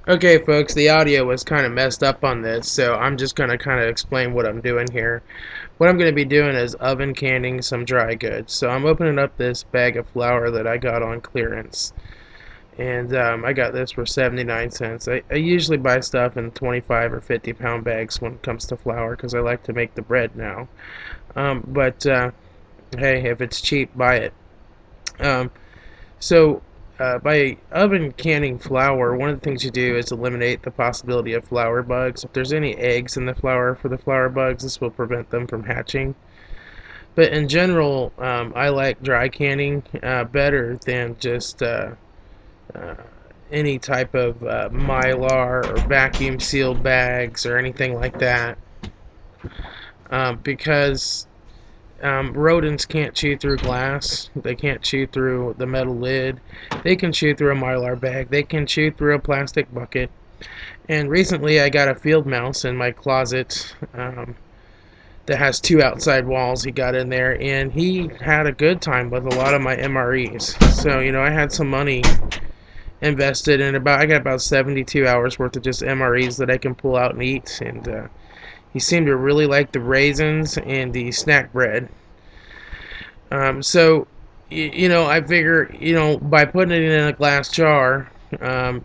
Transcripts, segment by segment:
Okay, folks, the audio was kind of messed up on this, so I'm just going to kind of explain what I'm doing here. What I'm going to be doing is oven canning some dry goods. So I'm opening up this bag of flour that I got on clearance. And I got this for 79 cents. I usually buy stuff in 25 or 50-pound bags when it comes to flour because I like to make the bread now. But hey, if it's cheap, buy it. Um, So, by oven canning flour, one of the things you do is eliminate the possibility of flour bugs. If there's any eggs in the flour for the flour bugs, this will prevent them from hatching. But in general, I like dry canning better than just uh, any type of mylar or vacuum sealed bags or anything like that, because rodents can't chew through glass. They can't chew through the metal lid. They can chew through a mylar bag. They can chew through a plastic bucket. And recently, I got a field mouse in my closet that has two outside walls. He got in there, and he had a good time with a lot of my MREs. So I had some money invested in about. I got about 72 hours worth of just MREs that I can pull out and eat. And he seemed to really like the raisins and the snack bread. So, I figure, by putting it in a glass jar,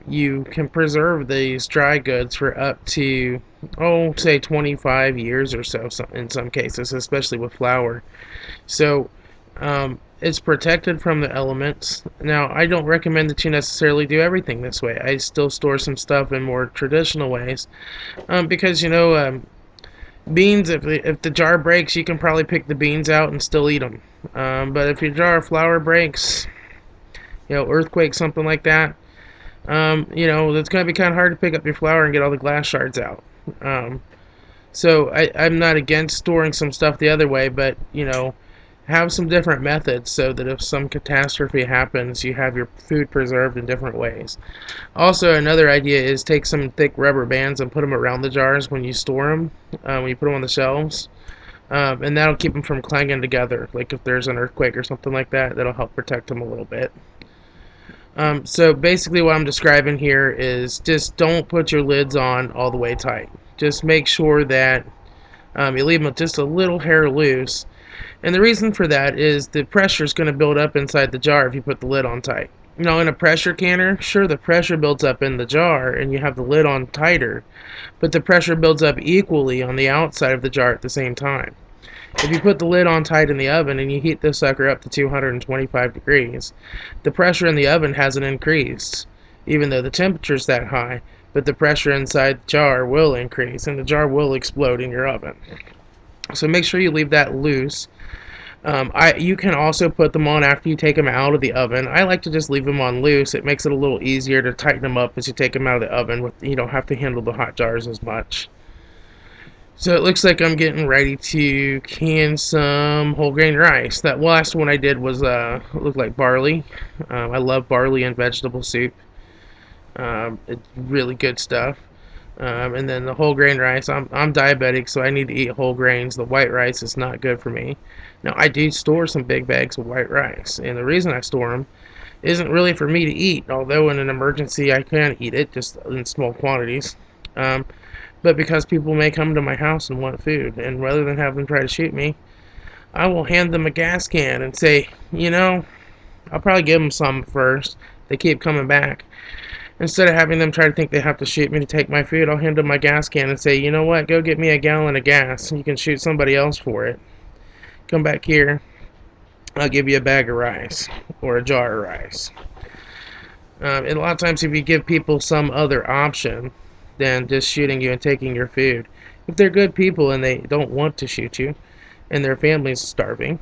you can preserve these dry goods for up to, say 25 years or so in some cases, especially with flour. So, it's protected from the elements. Now, I don't recommend that you necessarily do everything this way. I still store some stuff in more traditional ways, because, beans, if the jar breaks, you can probably pick the beans out and still eat them. But if your jar of flour breaks, earthquake, something like that, it's going to be kind of hard to pick up your flour and get all the glass shards out. Um, so I'm not against storing some stuff the other way, but have some different methods so that if some catastrophe happens, you have your food preserved in different ways. Also, another idea is take some thick rubber bands and put them around the jars when you store them, when you put them on the shelves. And that'll keep them from clanging together. Like if there's an earthquake or something like that, that'll help protect them a little bit. So basically, what I'm describing here is just don't put your lids on all the way tight. Just make sure that you leave them just a little hair loose. And the reason for that is the pressure is going to build up inside the jar if you put the lid on tight. In a pressure canner, sure, the pressure builds up in the jar and you have the lid on tighter, but the pressure builds up equally on the outside of the jar at the same time. If you put the lid on tight in the oven and you heat this sucker up to 225 degrees, the pressure in the oven hasn't increased, even though the temperature's that high, but the pressure inside the jar will increase and the jar will explode in your oven. So make sure you leave that loose. You can also put them on after you take them out of the oven. I like to just leave them on loose. It makes it a little easier to tighten them up as you take them out of the oven. You don't have to handle the hot jars as much. So it looks like I'm getting ready to can some whole grain rice. That last one I did was looked like barley. I love barley and vegetable soup. It's really good stuff. And then the whole grain rice. I'm diabetic, so I need to eat whole grains. The white rice is not good for me. Now I do store some big bags of white rice, and the reason I store them isn't really for me to eat. Although in an emergency I can eat it, just in small quantities. Um, but because people may come to my house and want food, and rather than have them try to shoot me, I will hand them a gas can and say, I'll probably give them some first. They keep coming back. Instead of having them try to think they have to shoot me to take my food, I'll hand them my gas can and say, you know what, go get me a gallon of gas. You can shoot somebody else for it. Come back here, I'll give you a bag of rice or a jar of rice. And a lot of times, if you give people some other option than just shooting you and taking your food, if they're good people and they don't want to shoot you and their family's starving,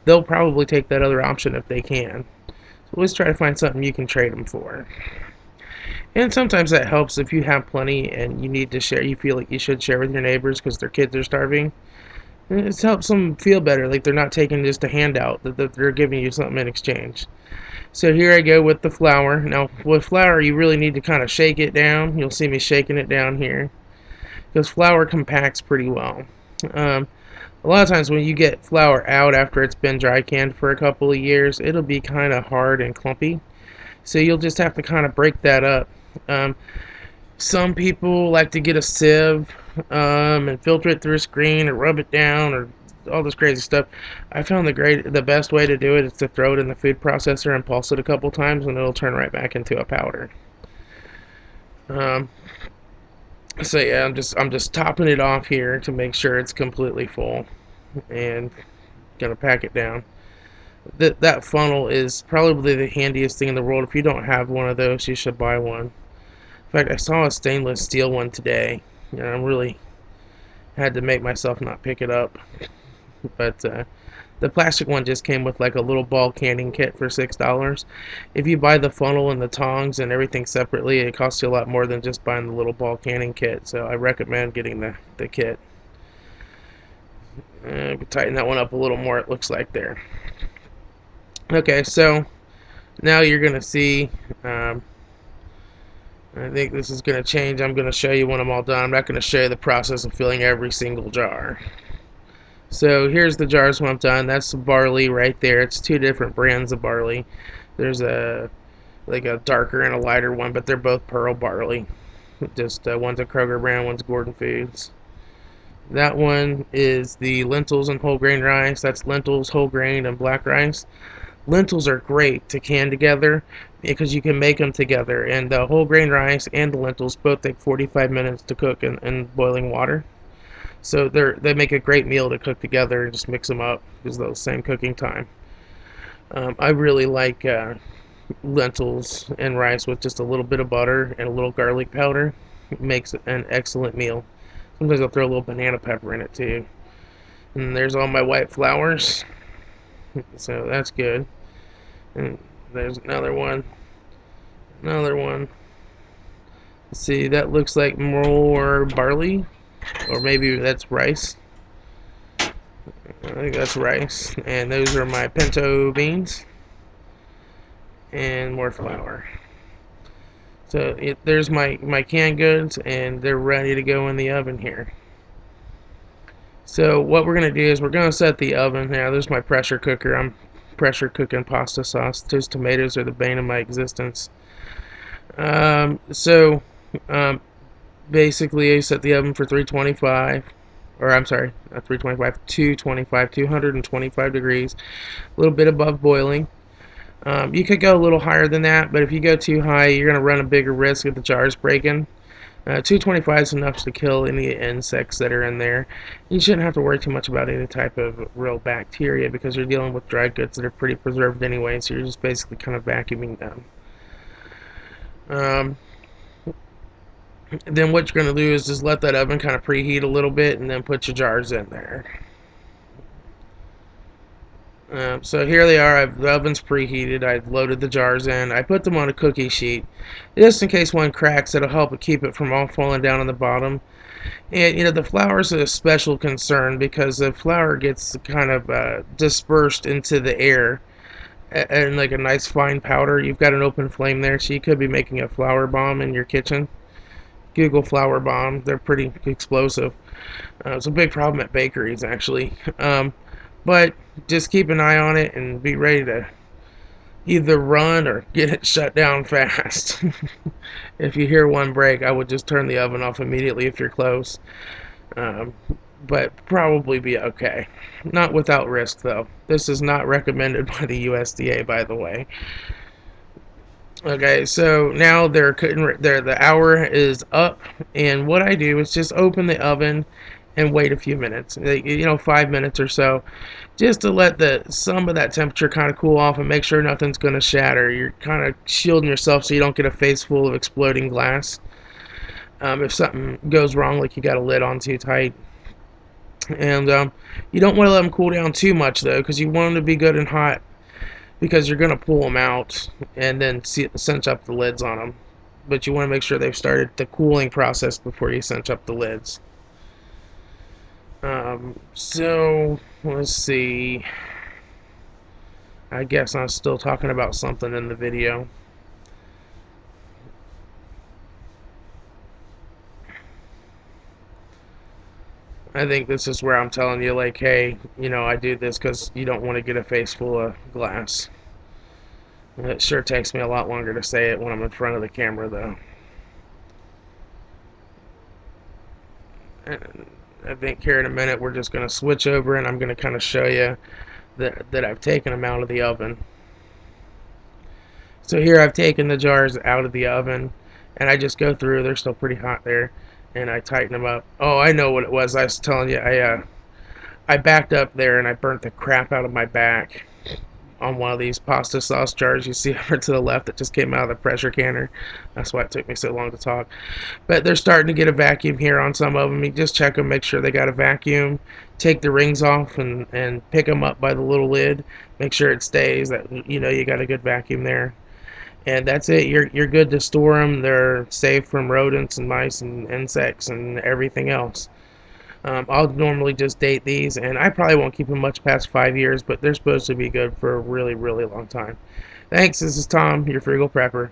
they'll probably take that other option if they can. So always try to find something you can trade them for. And sometimes that helps if you have plenty and you need to share, you feel like you should share with your neighbors because their kids are starving. It helps them feel better, like they're not taking just a handout, that they're giving you something in exchange. So here I go with the flour. Now, with flour, you really need to kind of shake it down. You'll see me shaking it down here because flour compacts pretty well. Um, a lot of times when you get flour out after it's been dry canned for a couple of years, it'll be kind of hard and clumpy. So you'll just have to kind of break that up Um, some people like to get a sieve and filter it through a screen or rub it down or all this crazy stuff. I found the best way to do it is to throw it in the food processor and pulse it a couple times, and it'll turn right back into a powder. Um, so yeah, I'm just topping it off here to make sure it's completely full, and gonna pack it down. That funnel is probably the handiest thing in the world. If you don't have one of those, you should buy one. In fact, I saw a stainless steel one today, and I really had to make myself not pick it up. But the plastic one just came with like a little ball canning kit for $6. If you buy the funnel and the tongs and everything separately, it costs you a lot more than just buying the little ball canning kit. So I recommend getting the kit. Tighten that one up a little more, it looks like there. Okay, so now you're going to see, I think this is going to change. I'm going to show you when I'm all done. I'm not going to show you the process of filling every single jar. So here's the jars when I'm done. That's barley right there. It's two different brands of barley. There's a like a darker and a lighter one, but they're both pearl barley. Just one's a Kroger brand, one's Gordon Foods. That one is the lentils and whole grain rice. That's lentils, whole grain, and black rice. Lentils are great to can together because you can make them together. And the whole grain rice and the lentils both take 45 minutes to cook in boiling water. So they make a great meal to cook together and just mix them up because those same cooking time. I really like lentils and rice with just a little bit of butter and a little garlic powder. It makes an excellent meal. Sometimes I'll throw a little banana pepper in it too. And there's all my white flowers, so that's good. And there's another one. Another one. Let's see, that looks like more barley, or maybe that's rice. I think that's rice. And those are my pinto beans. And more flour. So there's my canned goods, and they're ready to go in the oven here. So what we're going to do is we're going to set the oven. Now there's my pressure cooker. I'm pressure cooking pasta sauce. Those tomatoes are the bane of my existence. So basically I set the oven for 325, or I'm sorry, not 325, 225, 225 degrees, a little bit above boiling. You could go a little higher than that, but if you go too high, you're going to run a bigger risk of the jars breaking. 225 is enough to kill any insects that are in there. You shouldn't have to worry too much about any type of real bacteria because you're dealing with dry goods that are pretty preserved anyway, so you're just basically kind of vacuuming them. Um, then what you're going to do is just let that oven kind of preheat a little bit and then put your jars in there. So here they are. The oven's preheated. I've loaded the jars in. I put them on a cookie sheet. Just in case one cracks, it'll help keep it from all falling down on the bottom. And, the flour is a special concern because the flour gets kind of dispersed into the air and like a nice fine powder. You've got an open flame there, so you could be making a flour bomb in your kitchen. Google flour bomb. They're pretty explosive. It's a big problem at bakeries, actually. But just keep an eye on it and be ready to either run or get it shut down fast. If you hear one break, I would just turn the oven off immediately if you're close. Um, but probably be okay. Not without risk, though. This is not recommended by the USDA, by the way. Okay, so now the hour is up, and what I do is just open the oven and wait a few minutes, 5 minutes or so, just to let some of that temperature kind of cool off and make sure nothing's going to shatter. You're kind of shielding yourself so you don't get a face full of exploding glass. If something goes wrong, like you got a lid on too tight. And you don't want to let them cool down too much, though, because you want them to be good and hot, because you're going to pull them out and then cinch up the lids on them. But you want to make sure they've started the cooling process before you cinch up the lids. So, let's see. I guess I'm still talking about something in the video. I think this is where I'm telling you, like, hey, I do this because you don't want to get a face full of glass. It sure takes me a lot longer to say it when I'm in front of the camera, though. And I think here in a minute we're just going to switch over and I'm going to kind of show you that I've taken them out of the oven. So here I've taken the jars out of the oven and I just go through. They're still pretty hot there, and I tighten them up. Oh, I know what it was. I was telling you, I backed up there and I burnt the crap out of my back on one of these pasta sauce jars you see over to the left that just came out of the pressure canner. That's why it took me so long to talk. But they're starting to get a vacuum here on some of them. You just check them, make sure they got a vacuum. Take the rings off and pick them up by the little lid. Make sure it stays. That you know you got a good vacuum there. And that's it. You're good to store them. They're safe from rodents and mice and insects and everything else. I'll normally just date these, and I probably won't keep them much past 5 years, but they're supposed to be good for a really, really long time. Thanks. This is Tom, your frugal prepper.